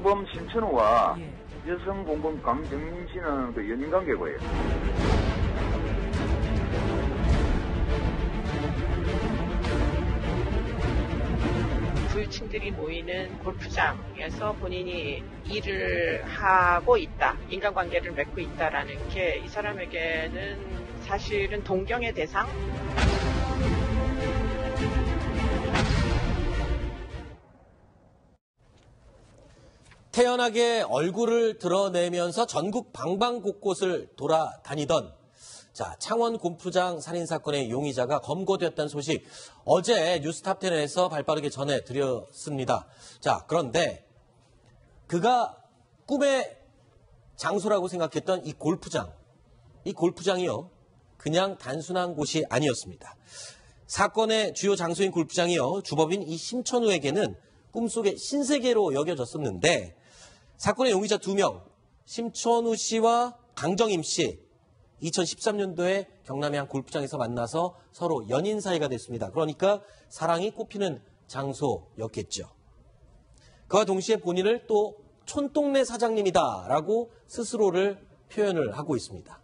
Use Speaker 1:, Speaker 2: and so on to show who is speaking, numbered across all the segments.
Speaker 1: 주범 심천우와
Speaker 2: 예.
Speaker 1: 여성 공범 강정민 씨는 그 연인 관계고요.
Speaker 3: 부유층들이 모이는 골프장에서 본인이 일을 하고 있다, 인간관계를 맺고 있다라는 게 이 사람에게는 사실은 동경의 대상?
Speaker 4: 태연하게 얼굴을 드러내면서 전국 방방곳곳을 돌아다니던 창원 골프장 살인사건의 용의자가 검거되었다는 소식 어제 뉴스탑10에서 발빠르게 전해드렸습니다. 그런데 그가 꿈의 장소라고 생각했던 이 골프장이요, 그냥 단순한 곳이 아니었습니다. 사건의 주요 장소인 골프장이요, 주범인 이 심천우에게는 꿈속의 신세계로 여겨졌었는데, 사건의 용의자 2명, 심천우 씨와 강정임 씨, 2013년도에 경남의 한 골프장에서 만나서 서로 연인 사이가 됐습니다. 그러니까 사랑이 꽃피는 장소였겠죠. 그와 동시에 본인을 또 촌동네 사장님이다라고 스스로를 표현을 하고 있습니다.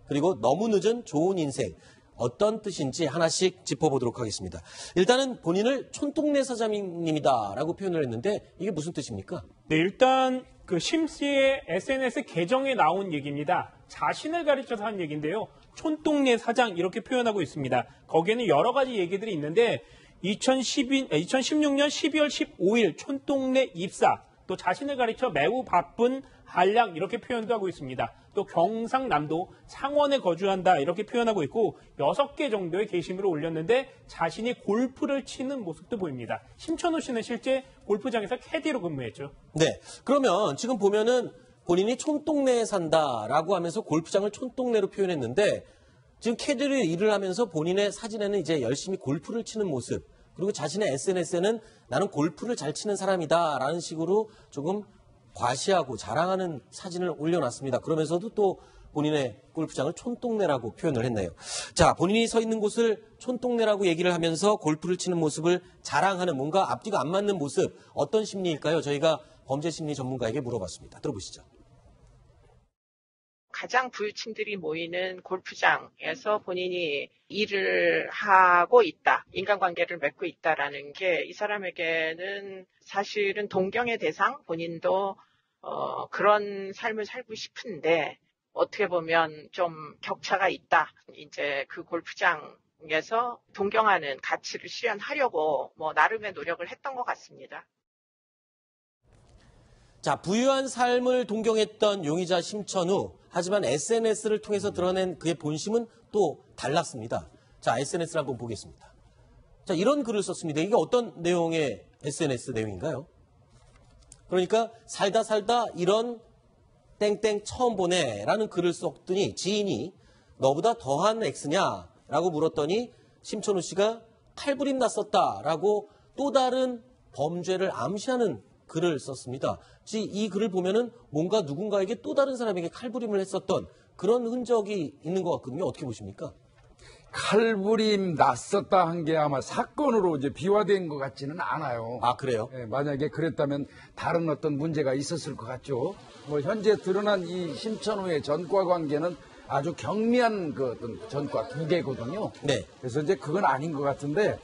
Speaker 4: 그리고 너무 늦은 좋은 인생, 어떤 뜻인지 하나씩 짚어보도록 하겠습니다. 일단은 본인을 촌동네 사장님이다라고 표현을 했는데 이게 무슨 뜻입니까?
Speaker 5: 네, 일단 그 심 씨의 SNS 계정에 나온 얘기입니다. 자신을 가리켜서 한 얘기인데요. 촌동네 사장 이렇게 표현하고 있습니다. 거기에는 여러 가지 얘기들이 있는데 2016년 12월 15일 촌동네 입사, 또 자신을 가리켜 매우 바쁜 한량 이렇게 표현도 하고 있습니다. 또 경상남도 창원에 거주한다 이렇게 표현하고 있고 6개 정도의 게시물을 올렸는데 자신이 골프를 치는 모습도 보입니다. 심천우 씨는 실제 골프장에서 캐디로 근무했죠.
Speaker 4: 네, 그러면 지금 보면은 본인이 촌동네에 산다라고 하면서 골프장을 촌동네로 표현했는데 지금 캐디로 일을 하면서 본인의 사진에는 이제 열심히 골프를 치는 모습, 그리고 자신의 SNS에는 나는 골프를 잘 치는 사람이다라는 식으로 조금 과시하고 자랑하는 사진을 올려놨습니다. 그러면서도 또 본인의 골프장을 촌동네라고 표현을 했네요. 본인이 서 있는 곳을 촌동네라고 얘기를 하면서 골프를 치는 모습을 자랑하는 뭔가 앞뒤가 안 맞는 모습, 어떤 심리일까요? 저희가 범죄심리 전문가에게 물어봤습니다. 들어보시죠.
Speaker 3: 가장 부유층들이 모이는 골프장에서 본인이 일을 하고 있다, 인간관계를 맺고 있다라는 게 이 사람에게는 사실은 동경의 대상, 본인도 그런 삶을 살고 싶은데 어떻게 보면 좀 격차가 있다. 이제 그 골프장에서 동경하는 가치를 실현하려고 나름의 노력을 했던 것 같습니다.
Speaker 4: 부유한 삶을 동경했던 용의자 심천우. 하지만 SNS를 통해서 드러낸 그의 본심은 또 달랐습니다. SNS를 한번 보겠습니다. 이런 글을 썼습니다. 이게 어떤 내용의 SNS 내용인가요? 그러니까 살다 이런 땡땡 처음 보네라는 글을 썼더니 지인이 너보다 더한 X냐라고 물었더니 심천우 씨가 칼부림 났었다라고 또 다른 범죄를 암시하는 글을 썼습니다. 이 글을 보면은 뭔가 누군가에게 또 다른 사람에게 칼부림을 했었던 그런 흔적이 있는 것 같거든요. 어떻게 보십니까?
Speaker 6: 칼부림 났었다 한 게 아마 사건으로 이제 비화된 것 같지는 않아요.
Speaker 4: 아, 그래요?
Speaker 6: 네, 만약에 그랬다면 다른 어떤 문제가 있었을 것 같죠. 현재 드러난 이 심천우의 전과 관계는 아주 경미한 그 어떤 전과 두 개거든요.
Speaker 4: 네.
Speaker 6: 그래서 이제 그건 아닌 것 같은데,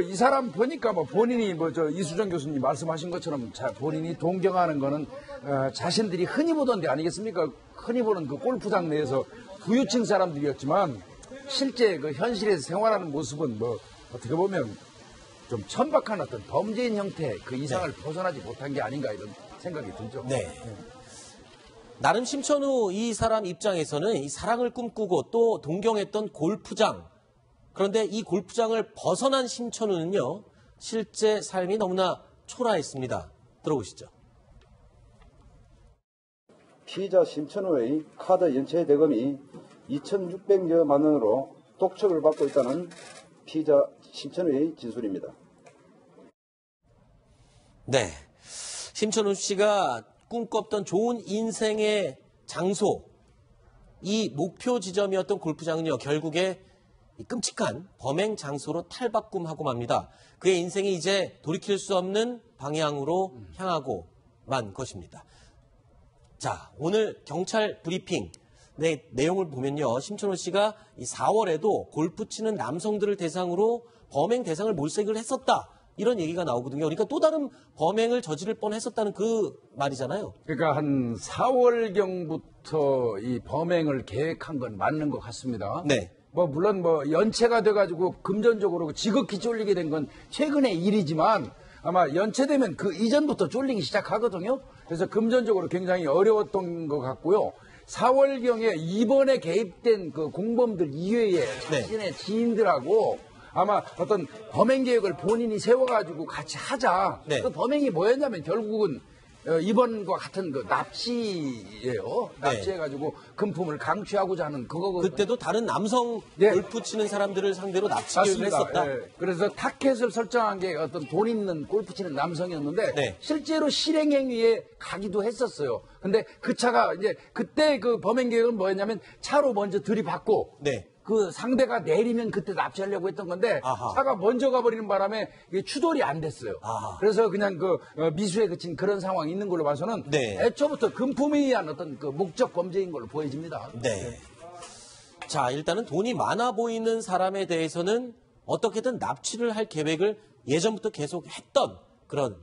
Speaker 6: 이 사람 보니까 본인이 이수정 교수님 말씀하신 것처럼 본인이 동경하는 거는 자신들이 흔히 보던 데 아니겠습니까? 흔히 보는 그 골프장 내에서 부유층 사람들이었지만 실제 그 현실에서 생활하는 모습은 어떻게 보면 좀 천박한 어떤 범죄인 형태 그 이상을 벗어나지 못한 게 아닌가 이런 생각이 들죠.
Speaker 4: 네. 나름 심천우 이 사람 입장에서는 이 사랑을 꿈꾸고 또 동경했던 골프장. 그런데 이 골프장을 벗어난 심천우는요, 실제 삶이 너무나 초라했습니다. 들어보시죠.
Speaker 7: 피의자 심천우의 카드 연체 대금이 2,600여만 원으로 독촉을 받고 있다는 피의자 심천우의 진술입니다.
Speaker 4: 네, 심천우 씨가 꿈꿨던 좋은 인생의 장소, 이 목표 지점이었던 골프장은요, 결국에 이 끔찍한 범행 장소로 탈바꿈하고 맙니다. 그의 인생이 이제 돌이킬 수 없는 방향으로 향하고만 것입니다. 자, 오늘 경찰 브리핑 내용을 보면요. 심천호 씨가 이 4월에도 골프 치는 남성들을 대상으로 범행 대상을 몰색을 했었다. 이런 얘기가 나오거든요. 그러니까 또 다른 범행을 저지를 뻔했었다는 그 말이잖아요.
Speaker 6: 그러니까 한 4월경부터 이 범행을 계획한 건 맞는 것 같습니다.
Speaker 4: 네.
Speaker 6: 물론 연체가 돼가지고 금전적으로 지극히 쫄리게 된 건 최근의 일이지만 아마 연체되면 그 이전부터 쫄리기 시작하거든요. 그래서 금전적으로 굉장히 어려웠던 것 같고요. 4월경에 이번에 개입된 그 공범들 이외에 자신의 지인들하고 아마 어떤 범행 계획을 본인이 세워가지고 같이 하자.
Speaker 4: 네.
Speaker 6: 그 범행이 뭐였냐면 결국은 이번과 같은 그 납치예요. 납치해가지고 금품을 강취하고자 하는 그거거든요.
Speaker 4: 그때도 다른 남성
Speaker 6: 네.
Speaker 4: 골프 치는 사람들을 상대로 납치 계획을 했었다.
Speaker 6: 예. 그래서 타켓을 설정한 게 어떤 돈 있는 골프 치는 남성이었는데
Speaker 4: 네.
Speaker 6: 실제로 실행행위에 가기도 했었어요. 근데 그 차가 이제 그때 그 범행 계획은 뭐였냐면 차로 먼저 들이받고
Speaker 4: 네.
Speaker 6: 그 상대가 내리면 그때 납치하려고 했던 건데
Speaker 4: 아하.
Speaker 6: 차가 먼저 가버리는 바람에 이게 추돌이 안 됐어요.
Speaker 4: 아하.
Speaker 6: 그래서 그냥 그 미수에 그친 그런 상황이 있는 걸로 봐서는
Speaker 4: 네.
Speaker 6: 애초부터 금품에 의한 어떤 그 목적 범죄인 걸로 보여집니다.
Speaker 4: 네. 자, 일단은 돈이 많아 보이는 사람에 대해서는 어떻게든 납치를 할 계획을 예전부터 계속 했던 그런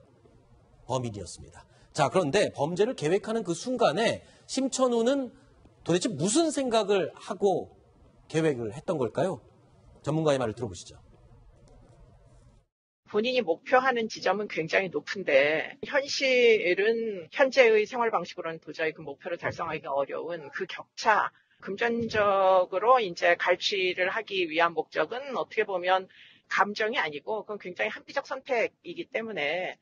Speaker 4: 범인이었습니다. 자, 그런데 범죄를 계획하는 그 순간에 심천우는 도대체 무슨 생각을 하고 계획을 했던 걸까요? 전문가의 말을 들어보시죠.
Speaker 3: 본인이 목표하는 지점은 굉장히 높은데 현실은 현재의 생활 방식으로는 도저히 그 목표를 달성하기가 어려운 그 격차, 금전적으로 이제 갈취를 하기 위한 목적은 어떻게 보면 감정이 아니고 그건 굉장히 합리적 선택이기 때문에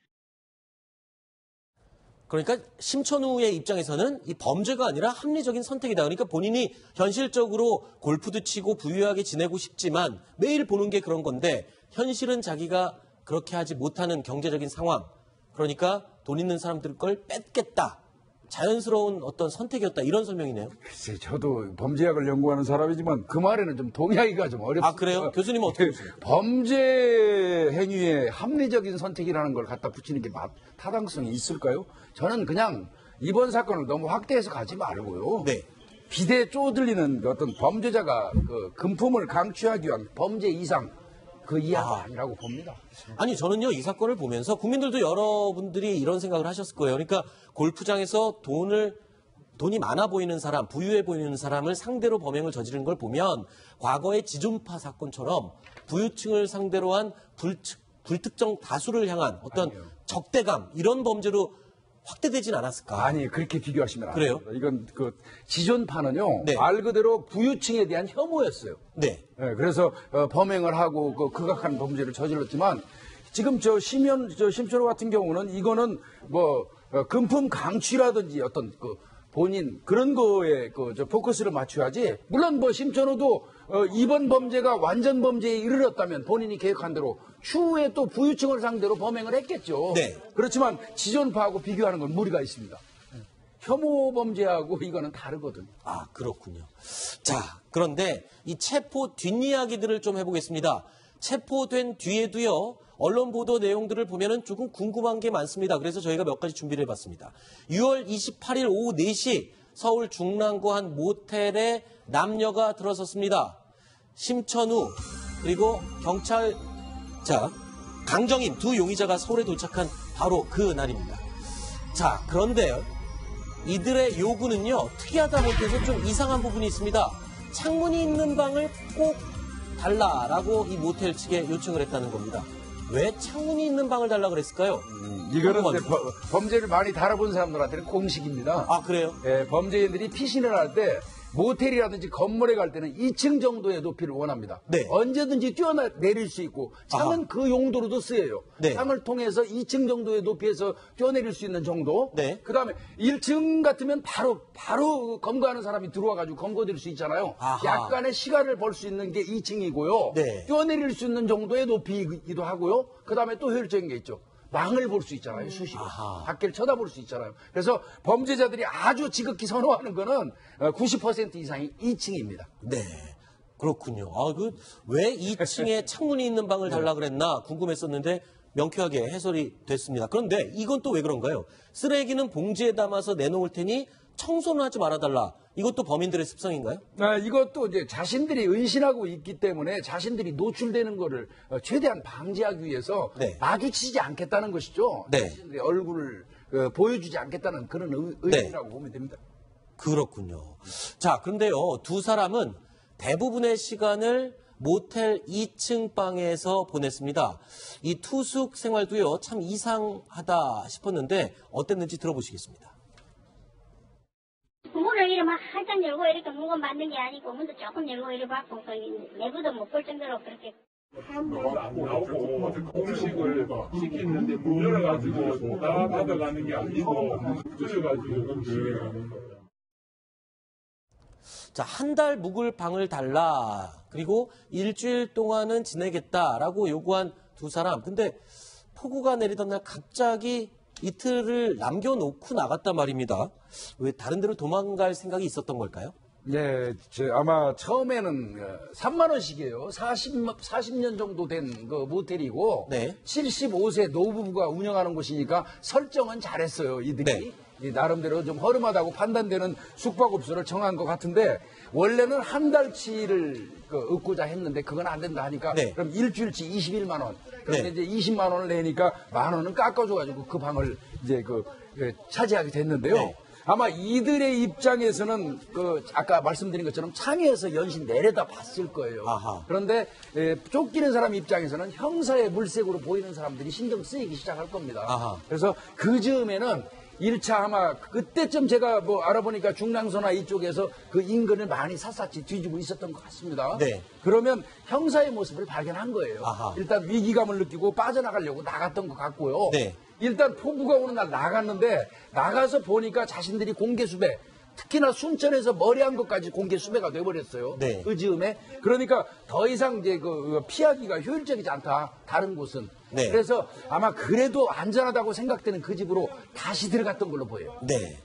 Speaker 4: 그러니까 심천우의 입장에서는 이 범죄가 아니라 합리적인 선택이다. 그러니까 본인이 현실적으로 골프도 치고 부유하게 지내고 싶지만 매일 보는 게 그런 건데 현실은 자기가 그렇게 하지 못하는 경제적인 상황. 그러니까 돈 있는 사람들 걸 뺏겠다. 자연스러운 어떤 선택이었다. 이런 설명이네요.
Speaker 6: 글쎄, 저도 범죄학을 연구하는 사람이지만 그 말에는 좀 동의하기가 좀 어렵습니다.
Speaker 4: 아, 그래요? 교수님은 어떻게 보십니까?
Speaker 6: 범죄 행위에 합리적인 선택이라는 걸 갖다 붙이는 게 타당성이 있을까요? 저는 그냥 이번 사건을 너무 확대해서 가지 말고요.
Speaker 4: 네.
Speaker 6: 비대에 쪼들리는 어떤 범죄자가 그 금품을 강취하기 위한 범죄 이상 그 이하가 아니라고 봅니다.
Speaker 4: 아니, 저는요, 이 사건을 보면서 국민들도 여러분들이 이런 생각을 하셨을 거예요. 그러니까 골프장에서 돈이 많아 보이는 사람, 부유해 보이는 사람을 상대로 범행을 저지른 걸 보면 과거의 지존파 사건처럼 부유층을 상대로 한 불특정 다수를 향한 어떤 적대감, 이런 범죄로 확대되진 않았을까?
Speaker 6: 아니, 그렇게 비교하시면 안
Speaker 4: 그래요?
Speaker 6: 됩니다. 이건 그 지존파는요,
Speaker 4: 네.
Speaker 6: 말 그대로 부유층에 대한 혐오였어요.
Speaker 4: 네.
Speaker 6: 네, 그래서 범행을 하고 그 극악한 범죄를 저질렀지만 지금 심천호 같은 경우는 이거는 금품 강취라든지 어떤 그 본인 그런 거에 포커스를 맞춰야지. 물론 심천호도 이번 범죄가 완전 범죄에 이르렀다면 본인이 계획한 대로 추후에 또 부유층을 상대로 범행을 했겠죠.
Speaker 4: 네.
Speaker 6: 그렇지만 지존파하고 비교하는 건 무리가 있습니다. 혐오 범죄하고 이거는 다르거든요.
Speaker 4: 아, 그렇군요. 자, 그런데 이 체포 뒷이야기들을 좀 해보겠습니다. 체포된 뒤에도요, 언론 보도 내용들을 보면은 조금 궁금한 게 많습니다. 그래서 저희가 몇 가지 준비를 해봤습니다. 6월 28일 오후 4시 서울 중랑구 한 모텔에 남녀가 들어섰습니다. 심천우 그리고 경찰자 강정임 두 용의자가 서울에 도착한 바로 그 날입니다. 자, 그런데요. 이들의 요구는요, 특이하다 못해서 좀 이상한 부분이 있습니다. 창문이 있는 방을 꼭 달라라고 이 모텔 측에 요청을 했다는 겁니다. 왜 창문이 있는 방을 달라고 그랬을까요?
Speaker 6: 이거는 이제 범죄를 많이 다뤄본 사람들한테는 공식입니다.
Speaker 4: 아, 그래요?
Speaker 6: 예, 범죄인들이 피신을 할 때 모텔이라든지 건물에 갈 때는 2층 정도의 높이를 원합니다.
Speaker 4: 네.
Speaker 6: 언제든지 뛰어내릴 수 있고 창은 그 용도로도 쓰여요.
Speaker 4: 네.
Speaker 6: 창을 통해서 2층 정도의 높이에서 뛰어내릴 수 있는 정도.
Speaker 4: 네.
Speaker 6: 그다음에 1층 같으면 바로 검거하는 사람이 들어와가지고 검거될 수 있잖아요.
Speaker 4: 아하.
Speaker 6: 약간의 시간을 벌 수 있는 게 2층이고요.
Speaker 4: 네.
Speaker 6: 뛰어내릴 수 있는 정도의 높이이기도 하고요. 그다음에 또 효율적인 게 있죠. 망을 볼 수 있잖아요, 수시로. 밖을 쳐다볼 수 있잖아요. 그래서 범죄자들이 아주 지극히 선호하는 거는 90% 이상이 2층입니다.
Speaker 4: 네. 그렇군요. 왜 2층에 창문이 있는 방을 달라 그랬나 궁금했었는데 명쾌하게 해설이 됐습니다. 그런데 이건 또 왜 그런가요? 쓰레기는 봉지에 담아서 내놓을 테니 청소는 하지 말아달라. 이것도 범인들의 습성인가요?
Speaker 6: 이것도 이제 자신들이 은신하고 있기 때문에 자신들이 노출되는 거를 최대한 방지하기 위해서
Speaker 4: 네.
Speaker 6: 마주치지 않겠다는 것이죠.
Speaker 4: 네.
Speaker 6: 자신들의 얼굴을 보여주지 않겠다는 그런 의미라고 보면 됩니다.
Speaker 4: 그렇군요. 자, 그런데요, 두 사람은 대부분의 시간을 모텔 2층 방에서 보냈습니다. 이 투숙 생활도요, 참 이상하다 싶었는데 어땠는지 들어보시겠습니다.
Speaker 2: 문을 이렇게 막 활짝 열고 이렇게 물건 만든 게 아니고 문도 조금 열고 이렇게 받고 내부도 못 볼 정도로 그렇게
Speaker 8: 사람들도 안 나오고 음식을 시키는데 문 열어가지고 다 받아가는 게 아니고 주셔가지고 진행하는 거예요.
Speaker 4: 자, 한 달 묵을 방을 달라. 그리고 일주일 동안은 지내겠다라고 요구한 두 사람. 근데 폭우가 내리던 날 갑자기 이틀을 남겨놓고 나갔단 말입니다. 왜 다른 데로 도망갈 생각이 있었던 걸까요?
Speaker 6: 네, 아마 처음에는 3만 원씩이에요. 40년 정도 된 그 모텔이고
Speaker 4: 네.
Speaker 6: 75세 노부부가 운영하는 곳이니까 설정은 잘했어요, 이들이.
Speaker 4: 네.
Speaker 6: 이 나름대로 좀 허름하다고 판단되는 숙박업소를 정한 것 같은데 원래는 한 달치를 얻고자 했는데 그건 안 된다 하니까
Speaker 4: 네.
Speaker 6: 그럼 일주일치 21만 원. 그런데
Speaker 4: 네.
Speaker 6: 이제 20만 원을 내니까 만 원은 깎아줘가지고 그 방을 이제 차지하게 됐는데요.
Speaker 4: 네.
Speaker 6: 아마 이들의 입장에서는 아까 말씀드린 것처럼 창에서 연신 내려다 봤을 거예요.
Speaker 4: 아하.
Speaker 6: 그런데 쫓기는 사람 입장에서는 형사의 물색으로 보이는 사람들이 신경 쓰이기 시작할 겁니다.
Speaker 4: 아하.
Speaker 6: 그래서 그 즈음에는 1차 아마 그때쯤 제가 알아보니까 중랑소나 이쪽에서 그 인근을 많이 샅샅이 뒤지고 있었던 것 같습니다.
Speaker 4: 네.
Speaker 6: 그러면 형사의 모습을 발견한 거예요.
Speaker 4: 아하.
Speaker 6: 일단 위기감을 느끼고 빠져나가려고 나갔던 것 같고요.
Speaker 4: 네.
Speaker 6: 일단 폭우가 오는 날 나갔는데 나가서 보니까 자신들이 공개수배 특히나 순천에서 머리한 것까지 공개수배가 돼버렸어요.
Speaker 4: 네.
Speaker 6: 그 즈음에 그러니까 더 이상 이제 피하기가 효율적이지 않다. 다른 곳은.
Speaker 4: 네.
Speaker 6: 그래서 아마 그래도 안전하다고 생각되는 그 집으로 다시 들어갔던 걸로 보여요.
Speaker 4: 네.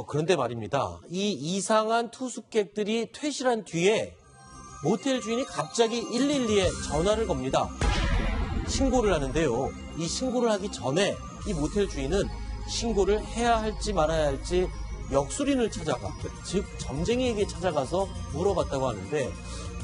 Speaker 4: 그런데 말입니다. 이 이상한 투숙객들이 퇴실한 뒤에 모텔 주인이 갑자기 112에 전화를 겁니다. 신고를 하는데요. 이 신고를 하기 전에 이 모텔 주인은 신고를 해야 할지 말아야 할지 역술인을 찾아가, 즉 점쟁이에게 찾아가서 물어봤다고 하는데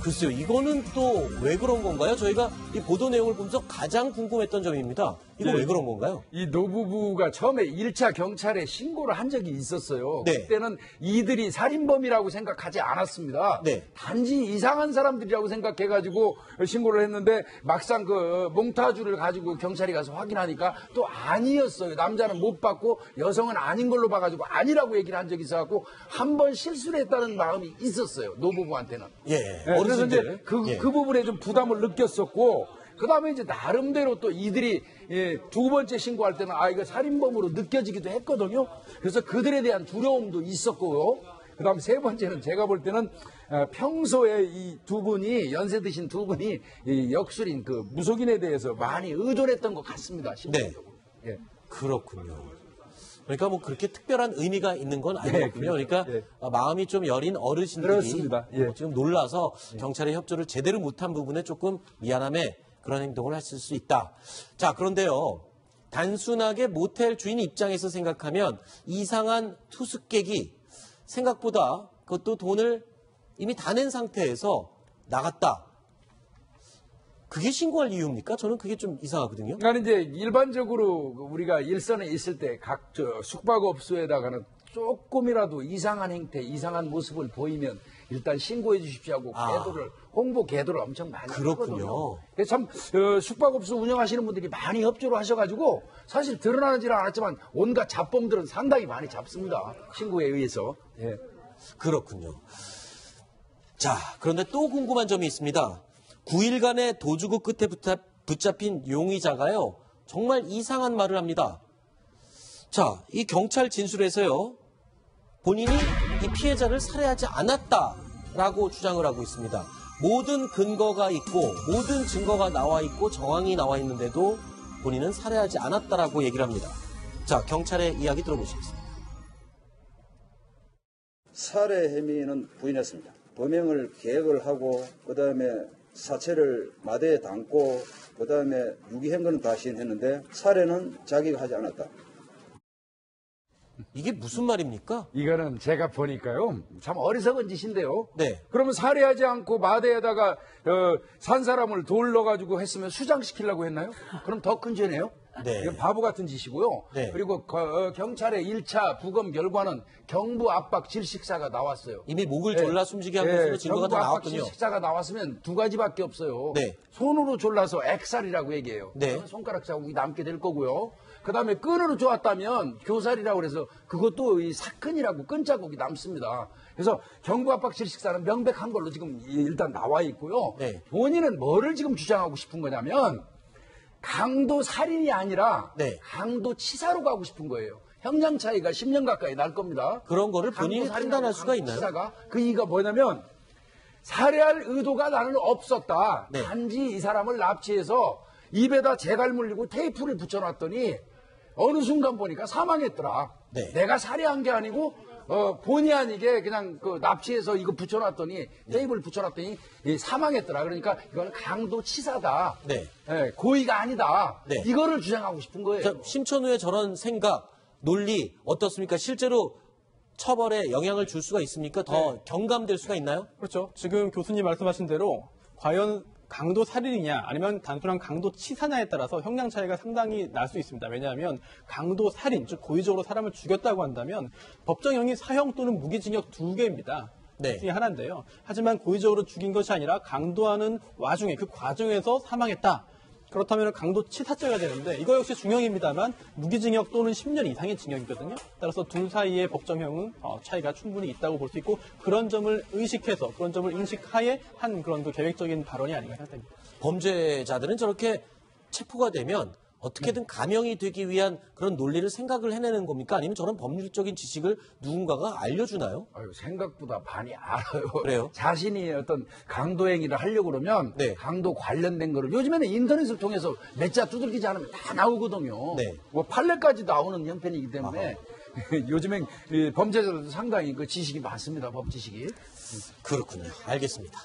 Speaker 4: 글쎄요, 이거는 또 왜 그런 건가요? 저희가 이 보도 내용을 보면서 가장 궁금했던 점입니다. 이거 왜 그런 건가요?
Speaker 6: 이 노부부가 처음에 1차 경찰에 신고를 한 적이 있었어요.
Speaker 4: 네.
Speaker 6: 그때는 이들이 살인범이라고 생각하지 않았습니다.
Speaker 4: 네.
Speaker 6: 단지 이상한 사람들이라고 생각해가지고 신고를 했는데 막상 몽타주를 가지고 경찰이 가서 확인하니까 또 아니었어요. 남자는 못 봤고 여성은 아닌 걸로 봐가지고 아니라고 얘기를 한 적이 있어갖고 한 번 실수를 했다는 마음이 있었어요. 노부부한테는.
Speaker 4: 예.
Speaker 6: 그래서 이제
Speaker 4: 어르신들.
Speaker 6: 그 부분에 좀 부담을 느꼈었고, 그 다음에 이제 나름대로 또 이들이 두 번째 신고할 때는 이거 살인범으로 느껴지기도 했거든요. 그래서 그들에 대한 두려움도 있었고요. 그 다음 세 번째는 제가 볼 때는 평소에 이 두 분이, 연세 드신 두 분이 이 역술인 무속인에 대해서 많이 의존했던 것 같습니다. 심리적으로.
Speaker 4: 네.
Speaker 6: 예.
Speaker 4: 그렇군요. 그러니까 그렇게 특별한 의미가 있는 건 아니거든요.
Speaker 6: 네,
Speaker 4: 그러니까
Speaker 6: 예.
Speaker 4: 마음이 좀 여린 어르신들이
Speaker 6: 그렇습니다. 예.
Speaker 4: 지금 놀라서 경찰의 협조를 제대로 못한 부분에 조금 미안함에 그런 행동을 했을 수 있다. 자, 그런데요. 단순하게 모텔 주인 입장에서 생각하면 이상한 투숙객이 생각보다 그것도 돈을 이미 다 낸 상태에서 나갔다. 그게 신고할 이유입니까? 저는 그게 좀 이상하거든요.
Speaker 6: 그러니까 이제 일반적으로 우리가 일선에 있을 때 각 숙박업소에다가는 조금이라도 이상한 행태, 이상한 모습을 보이면 일단 신고해 주십시오 하고 홍보 계도를 엄청 많이
Speaker 4: 그렇군요.
Speaker 6: 하거든요. 그래서 참 숙박업소 운영하시는 분들이 많이 협조를 하셔가지고 사실 드러나지는 않았지만 온갖 잡범들은 상당히 많이 잡습니다. 신고에 의해서. 예.
Speaker 4: 그렇군요. 자, 그런데 또 궁금한 점이 있습니다. 9일간의 도주구 끝에 붙잡힌 용의자가요, 정말 이상한 말을 합니다. 자, 이 경찰 진술에서요, 본인이 이 피해자를 살해하지 않았다라고 주장을 하고 있습니다. 모든 근거가 있고, 모든 증거가 나와 있고, 정황이 나와 있는데도 본인은 살해하지 않았다라고 얘기를 합니다. 자, 경찰의 이야기 들어보시겠습니다.
Speaker 7: 살해 혐의는 부인했습니다. 범행을 계획을 하고 그다음에 사체를 마대에 담고 그다음에 유기행위는 다 시인했는데 살해는 자기가 하지 않았다.
Speaker 4: 이게 무슨 말입니까?
Speaker 6: 이거는 제가 보니까요, 참 어리석은 짓인데요.
Speaker 4: 네.
Speaker 6: 그러면 살해하지 않고 마대에다가 산 사람을 돌 넣어가지고 했으면 수장시키려고 했나요? 그럼 더 큰 죄네요.
Speaker 4: 네.
Speaker 6: 이건 바보 같은 짓이고요.
Speaker 4: 네.
Speaker 6: 그리고 경찰의 1차 부검 결과는 경부 압박 질식사가 나왔어요.
Speaker 4: 이미 목을 졸라 숨지게 한 것으로 증거가 다
Speaker 6: 경부 압박
Speaker 4: 나왔군요.
Speaker 6: 질식사가 나왔으면 두 가지밖에 없어요.
Speaker 4: 네.
Speaker 6: 손으로 졸라서 액살이라고 얘기해요.
Speaker 4: 네.
Speaker 6: 그러면 손가락 자국이 남게 될 거고요. 그 다음에 끈으로 조았다면 교살이라고 그래서 그것도 이 사건이라고 끈 자국이 남습니다. 그래서 경부 압박 질식사는 명백한 걸로 지금 일단 나와 있고요.
Speaker 4: 네.
Speaker 6: 본인은 뭐를 지금 주장하고 싶은 거냐면 강도 살인이 아니라
Speaker 4: 네.
Speaker 6: 강도 치사로 가고 싶은 거예요. 형량 차이가 10년 가까이 날 겁니다.
Speaker 4: 그런 거를 본인이
Speaker 6: 강도 살인하고
Speaker 4: 판단할 수가
Speaker 6: 강도
Speaker 4: 있나요?
Speaker 6: 치사가 그 이유가 뭐냐면 살해할 의도가 나는 없었다.
Speaker 4: 네.
Speaker 6: 단지 이 사람을 납치해서 입에다 재갈 물리고 테이프를 붙여놨더니 어느 순간 보니까 사망했더라.
Speaker 4: 네.
Speaker 6: 내가 살해한 게 아니고 본의 아니게 그냥 그 납치해서 이거 붙여놨더니 테이프를 붙여놨더니 사망했더라. 그러니까 이건 강도 치사다.
Speaker 4: 네.
Speaker 6: 예, 고의가 아니다.
Speaker 4: 네.
Speaker 6: 이거를 주장하고 싶은 거예요.
Speaker 4: 자, 심천우의 저런 생각, 논리 어떻습니까? 실제로 처벌에 영향을 줄 수가 있습니까? 더 경감될 수가 있나요?
Speaker 9: 그렇죠. 지금 교수님 말씀하신 대로 과연 강도 살인이냐 아니면 단순한 강도 치사냐에 따라서 형량 차이가 상당히 날 수 있습니다. 왜냐하면 강도 살인, 즉 고의적으로 사람을 죽였다고 한다면 법정형이 사형 또는 무기징역 2개입니다.
Speaker 4: 네.
Speaker 9: 그 중에 하나인데요. 하지만 고의적으로 죽인 것이 아니라 강도하는 와중에 그 과정에서 사망했다. 그렇다면 강도 치사죄가 되는데 이거 역시 중형입니다만 무기징역 또는 10년 이상의 징역이거든요. 따라서 둘 사이의 법정형은 차이가 충분히 있다고 볼 수 있고 그런 점을 의식해서 그런 점을 인식하에 한 그런 그 계획적인 발언이 아닌가 생각됩니다.
Speaker 4: 범죄자들은 저렇게 체포가 되면 어떻게든 감형이 되기 위한 그런 논리를 생각을 해내는 겁니까? 아니면 저런 법률적인 지식을 누군가가 알려주나요?
Speaker 6: 아유, 생각보다 많이 알아요.
Speaker 4: 그래요?
Speaker 6: 자신이 어떤 강도 행위를 하려고 그러면
Speaker 4: 네.
Speaker 6: 강도 관련된 거를 요즘에는 인터넷을 통해서 몇 자 두들기지 않으면 다 나오거든요.
Speaker 4: 네.
Speaker 6: 뭐 판례까지 나오는 형편이기 때문에 요즘엔 이 범죄자들도 상당히 그 지식이 많습니다. 법 지식이.
Speaker 4: 그렇군요. 알겠습니다.